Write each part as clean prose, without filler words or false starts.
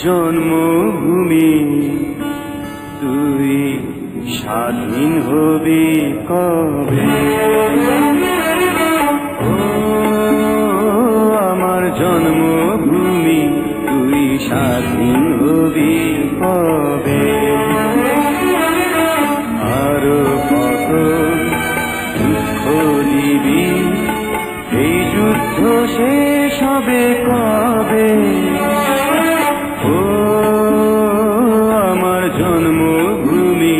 জন্মভূমি তুই স্বাধীন হবি কবে? ও আমার জন্মভূমি তুই স্বাধীন হবি কবে? আরো কত দুঃখ দিবি, এই যুদ্ধ শেষ হবে কবে? ও আমার জন্মভূমি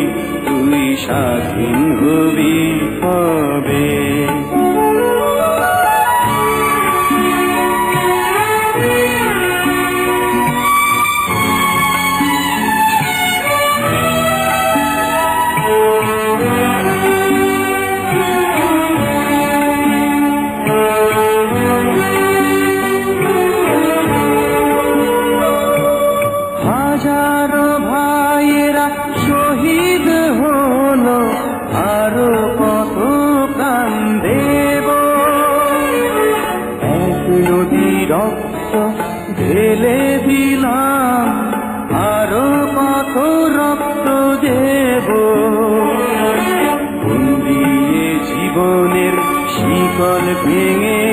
তুই স্বাধীন হবি কবে? হাজারো ভাইয়েরা শহীদ হলো, আরো কত প্রাণ দেব। এক নদী রক্ত ঢেলে দিলাম, আরো কত রক্ত দেব। বন্দিয়ে জীবনের শিকল ভেঙে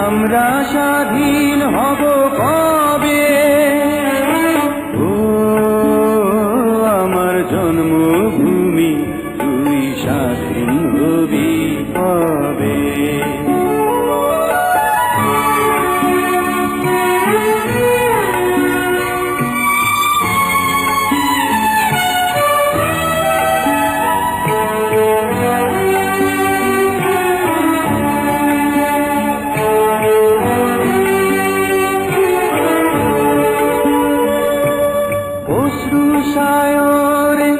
আমরা স্বাধীন হব কবে? জন্মভূমি তুই স্বাধীন হবি কবে? অশ্রু সায়রে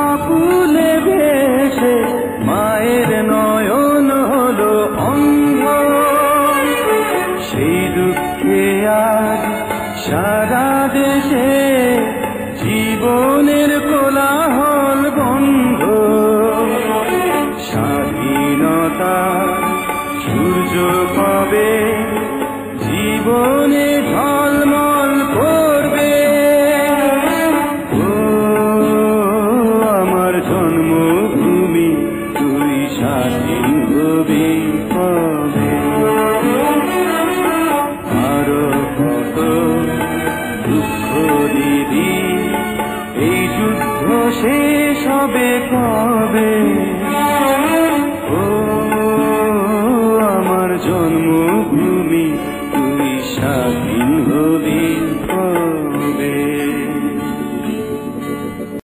আকুলে ভেসে মায়ের নয়ন হলো অন্ধ। সেই দুঃখে আজ সারা দেশে জীবনের কোলাহল বন্ধ। স্বাধীনতা সূর্য কবে জীবনে ঝলমল করবে? জন্মভূমি তুই স্বাধীন হবি কবে? আরো কত দুঃখ